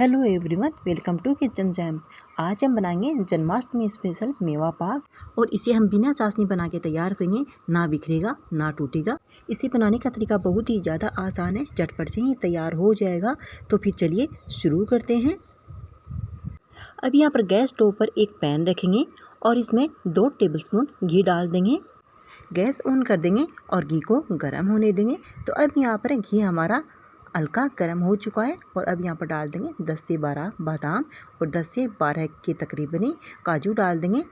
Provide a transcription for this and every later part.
Hello everyone, welcome to kitchen jam. आज हम बनाएंगे जन्माष्टमी स्पेशल मेवा पाक और इसे हम बिना चाशनी बना के तैयार करेंगे। ना बिखरेगा ना टूटेगा। इसे बनाने का तरीका बहुत ही ज़्यादा आसान है, झटपट से ही तैयार हो जाएगा। तो फिर चलिए शुरू करते हैं। अब यहाँ पर गैस स्टोव पर एक पैन रखेंगे और इसमें 2 टेबलस्पून घी डाल देंगे। गैस ऑन कर देंगे और घी को गर्म होने देंगे। तो अब यहाँ पर घी हमारा हल्का गर्म हो चुका है और अब यहाँ पर डाल देंगे 10 से 12 बादाम और 10 से 12 के तकरीबन ही काजू डाल देंगे।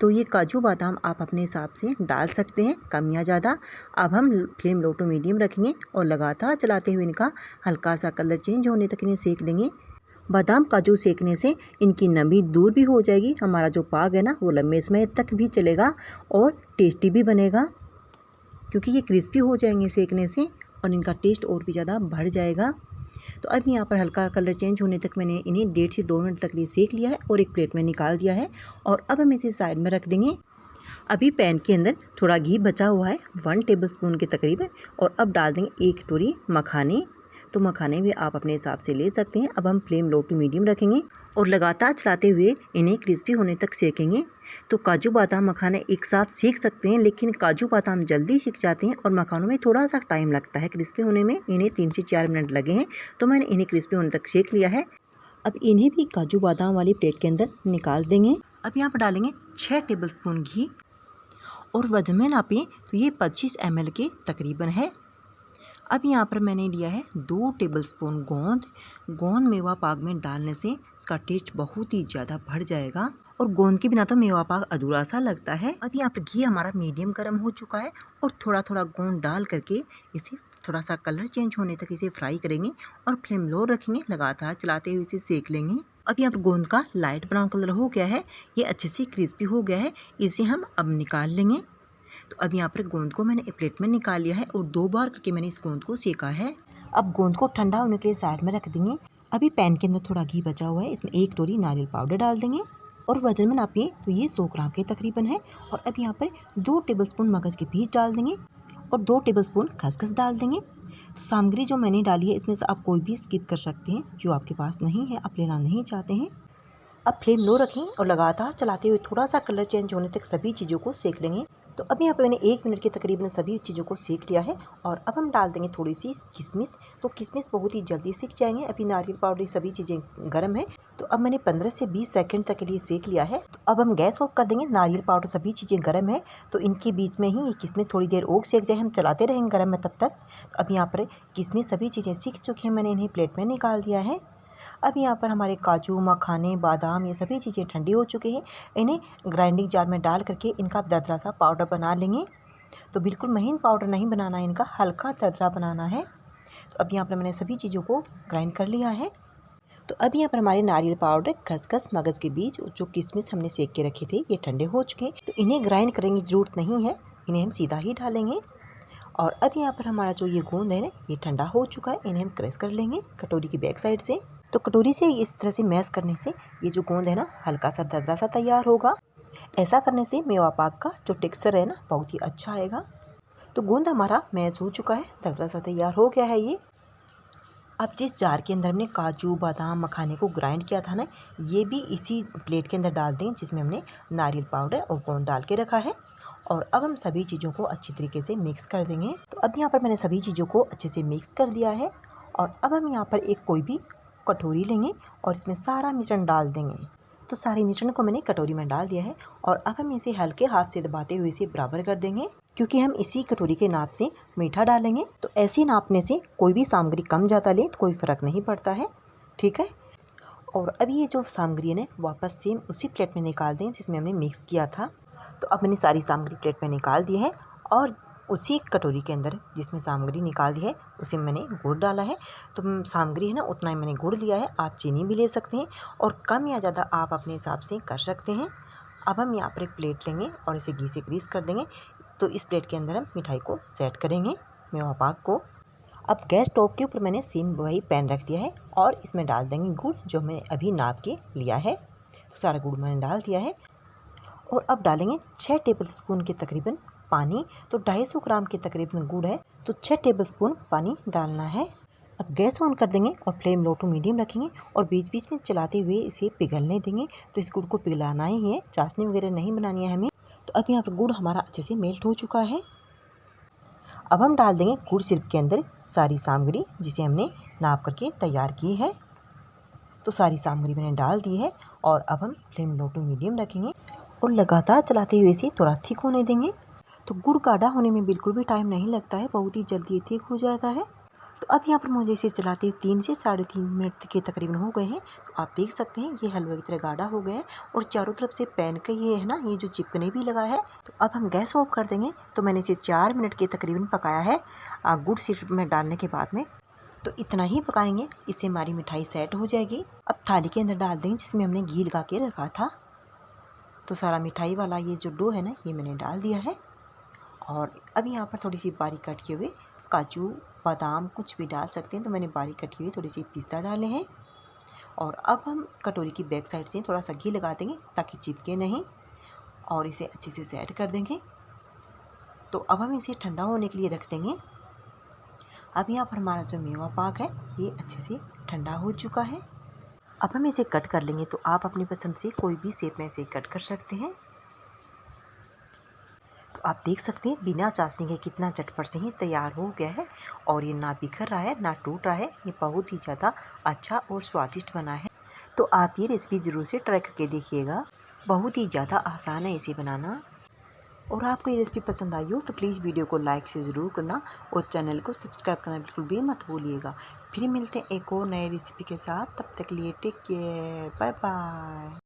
तो ये काजू बादाम आप अपने हिसाब से डाल सकते हैं, कम या ज़्यादा। अब हम फ्लेम लो टू मीडियम रखेंगे और लगातार चलाते हुए इनका हल्का सा कलर चेंज होने तक इन्हें सेक लेंगे। बादाम काजू सेकने से इनकी नमी दूर भी हो जाएगी। हमारा जो पाक है ना, वो लंबे समय तक भी चलेगा और टेस्टी भी बनेगा, क्योंकि ये क्रिस्पी हो जाएंगे सेकने से और इनका टेस्ट और भी ज़्यादा बढ़ जाएगा। तो अब यहाँ पर हल्का कलर चेंज होने तक मैंने इन्हें 1.5 से 2 मिनट तक ये सेक लिया है और एक प्लेट में निकाल दिया है। और अब हम इसे साइड में रख देंगे। अभी पैन के अंदर थोड़ा घी बचा हुआ है, 1 टेबलस्पून के तकरीबन, और अब डाल देंगे 1 कटोरी मखाने। तो मखाने भी आप अपने हिसाब से ले सकते हैं। अब हम फ्लेम लो टू मीडियम रखेंगे और लगातार चलाते हुए इन्हें क्रिस्पी होने तक सेकेंगे। तो काजू बादाम मखाने एक साथ सेक सकते हैं, लेकिन काजू बादाम जल्दी सीख जाते हैं और मखानों में थोड़ा सा टाइम लगता है क्रिस्पी होने में। इन्हें 3 से 4 मिनट लगे हैं, तो मैंने इन्हें क्रिस्पी होने तक सेक लिया है। अब इन्हें भी काजू बादाम वाली प्लेट के अंदर निकाल देंगे। अब यहाँ पर डालेंगे 6 टेबलस्पून घी और वजन में नापें तो ये 25 ml के तकरीबन है। अब यहाँ पर मैंने लिया है 2 टेबलस्पून गोंद मेवा पाक में डालने से इसका टेस्ट बहुत ही ज़्यादा बढ़ जाएगा और गोंद के बिना तो मेवा पाक अधूरा सा लगता है। अब यहाँ पर घी हमारा मीडियम गर्म हो चुका है और थोड़ा थोड़ा गोंद डाल करके इसे थोड़ा सा कलर चेंज होने तक इसे फ्राई करेंगे और फ्लेम लो रखेंगे। लगातार चलाते हुए इसे सेक लेंगे। अब यहाँ पर गोंद का लाइट ब्राउन कलर हो गया है, ये अच्छे से क्रिस्पी हो गया है। इसे हम अब निकाल लेंगे। तो अब यहाँ पर गोंद को मैंने एक प्लेट में निकाल लिया है और 2 बार करके मैंने इस गोंद को सेका है। अब गोंद को ठंडा होने के लिए साइड में रख देंगे। अभी पैन के अंदर थोड़ा घी बचा हुआ है, इसमें 1 कटोरी नारियल पाउडर डाल देंगे और वजन में नापिए तो ये 100 ग्राम के तकरीबन है। और अब यहाँ पर 2 टेबलस्पून मगज के बीज डाल देंगे और 2 टेबलस्पून खसखस डाल देंगे। तो सामग्री जो मैंने डाली है इसमें से आप कोई भी स्किप कर सकते हैं, जो आपके पास नहीं है, आप लेना नहीं चाहते हैं। अब फ्लेम लो रखें और लगातार चलाते हुए थोड़ा सा कलर चेंज होने तक सभी चीज़ों को सेक लेंगे। तो अब यहाँ पे मैंने 1 मिनट के तकरीबन सभी चीज़ों को सेक लिया है। और अब हम डाल देंगे थोड़ी सी किशमिश। तो किशमिश बहुत ही जल्दी सीख जाएंगे। अभी नारियल पाउडर सभी चीज़ें गर्म है। तो अब मैंने 15 से 20 सेकंड तक के लिए सेक लिया है। तो अब हम गैस ऑफ कर देंगे। नारियल पाउडर सभी चीज़ें गर्म है, तो इनके बीच में ही ये किशमिश थोड़ी देर और सेक जाए। हम चलाते रहेंगे गर्म में तब तक। अब यहाँ पर किशमिश सभी चीज़ें सीख चुकी हैं, मैंने इन्हें प्लेट में निकाल दिया है। अब यहाँ पर हमारे काजू मखाने बादाम ये सभी चीज़ें ठंडी हो चुकी हैं। इन्हें ग्राइंडिंग जार में डाल करके इनका दरदरा सा पाउडर बना लेंगे। तो बिल्कुल महीन पाउडर नहीं बनाना है, इनका हल्का दरदरा बनाना है। तो अब यहाँ पर मैंने सभी चीज़ों को ग्राइंड कर लिया है। तो अब यहाँ पर हमारे नारियल पाउडर खसखस मगज के बीज जो किशमिश हमने सेक के रखे थे ये ठंडे हो चुके हैं। तो इन्हें ग्राइंड करने की ज़रूरत नहीं है, इन्हें हम सीधा ही डालेंगे। और अब यहाँ पर हमारा जो ये गोंद है ना, ये ठंडा हो चुका है। इन्हें हम क्रश कर लेंगे कटोरी की बैक साइड से। तो कटोरी से इस तरह से मैश करने से ये जो गोंद है ना, हल्का सा दरदरा सा तैयार होगा। ऐसा करने से मेवा पाक का जो टेक्सचर है ना, बहुत ही अच्छा आएगा। तो गोंद हमारा मैश हो चुका है, दरदरा सा तैयार हो गया है ये। अब जिस जार के अंदर हमने काजू बादाम मखाने को ग्राइंड किया था ना, ये भी इसी प्लेट के अंदर डाल दें जिसमें हमने नारियल पाउडर और गोंद डाल के रखा है। और अब हम सभी चीज़ों को अच्छी तरीके से मिक्स कर देंगे। तो अब यहाँ पर मैंने सभी चीज़ों को अच्छे से मिक्स कर दिया है। और अब हम यहाँ पर एक कोई भी कटोरी लेंगे और इसमें सारा मिश्रण डाल देंगे। तो सारे मिश्रण को मैंने कटोरी में डाल दिया है और अब हम इसे हल्के हाथ से दबाते हुए इसे बराबर कर देंगे, क्योंकि हम इसी कटोरी के नाप से मीठा डालेंगे। तो ऐसे नापने से कोई भी सामग्री कम ज़्यादा ले तो कोई फ़र्क नहीं पड़ता है, ठीक है। और अब ये जो सामग्री है ना, वापस सेम उसी प्लेट में निकाल दें जिसमें हमने मिक्स किया था। तो अब मैंने सारी सामग्री प्लेट में निकाल दी है और उसी कटोरी के अंदर जिसमें सामग्री निकाल दी है उसी में मैंने गुड़ डाला है। तो सामग्री है ना, उतना ही मैंने गुड़ लिया है। आप चीनी भी ले सकते हैं और कम या ज़्यादा आप अपने हिसाब से कर सकते हैं। अब हम यहाँ पर एक प्लेट लेंगे और इसे घी से ग्रीस कर देंगे। तो इस प्लेट के अंदर हम मिठाई को सेट करेंगे, मेवा पाक को। अब गैस स्टोव के ऊपर मैंने सेम वही पैन रख दिया है और इसमें डाल देंगे गुड़ जो मैंने अभी नाप के लिया है। तो सारा गुड़ मैंने डाल दिया है और अब डालेंगे 6 टेबलस्पून के तकरीबन पानी। तो 250 ग्राम के तकरीबन गुड़ है, तो 6 टेबलस्पून पानी डालना है। अब गैस ऑन कर देंगे और फ्लेम लो टू मीडियम रखेंगे और बीच बीच में चलाते हुए इसे पिघलने देंगे। तो इस गुड़ को पिघलाना ही है, चाशनी वगैरह नहीं बनानी है हमें। तो अब यहाँ पर गुड़ हमारा अच्छे से मेल्ट हो चुका है। अब हम डाल देंगे गुड़ सिरप के अंदर सारी सामग्री जिसे हमने नाप करके तैयार की है। तो सारी सामग्री मैंने डाल दी है और अब हम फ्लेम लो टू मीडियम रखेंगे और लगातार चलाते हुए इसे थोड़ा थिक होने देंगे। तो गुड़ गाढ़ा होने में बिल्कुल भी टाइम नहीं लगता है, बहुत ही जल्दी ये थिक हो जाता है। तो अब यहाँ पर मुझे इसे चलाते हुए 3 से 3.5 मिनट के तकरीबन हो गए हैं। तो आप देख सकते हैं ये हलवे की तरह गाढ़ा हो गया है और चारों तरफ से पैन का ये है ना, ये जो चिपकने भी लगा है। तो अब हम गैस ऑफ कर देंगे। तो मैंने इसे 4 मिनट के तकरीबन पकाया है गुड़ सिरप में डालने के बाद में। तो इतना ही पकाएंगे, इससे हमारी मिठाई सेट हो जाएगी। अब थाली के अंदर डाल देंगे जिसमें हमने घी लगा के रखा था। तो सारा मिठाई वाला ये जो डो है ना, ये मैंने डाल दिया है। और अब यहाँ पर थोड़ी सी बारीक कट किए हुए काजू बादाम कुछ भी डाल सकते हैं। तो मैंने बारीक कटी हुई थोड़ी सी पिस्ता डाले हैं। और अब हम कटोरी की बैक साइड से थोड़ा सा घी लगा देंगे ताकि चिपके नहीं और इसे अच्छे से सेट कर देंगे। तो अब हम इसे ठंडा होने के लिए रख देंगे। अब यहाँ पर हमारा जो मेवा पाक है ये अच्छे से ठंडा हो चुका है। अब हम इसे कट कर लेंगे। तो आप अपनी पसंद से कोई भी शेप में इसे कट कर सकते हैं। तो आप देख सकते हैं बिना चाशनी के कितना झटपट से ही तैयार हो गया है और ये ना बिखर रहा है ना टूट रहा है। ये बहुत ही ज़्यादा अच्छा और स्वादिष्ट बना है। तो आप ये रेसिपी ज़रूर से ट्राई करके देखिएगा, बहुत ही ज़्यादा आसान है इसे बनाना। और आपको ये रेसिपी पसंद आई हो तो प्लीज़ वीडियो को लाइक से ज़रूर करना और चैनल को सब्सक्राइब करना बिल्कुल भी मत भूलिएगा। फिर मिलते हैं एक और नए रेसिपी के साथ, तब तक लिए टेक केयर, बाय बाय।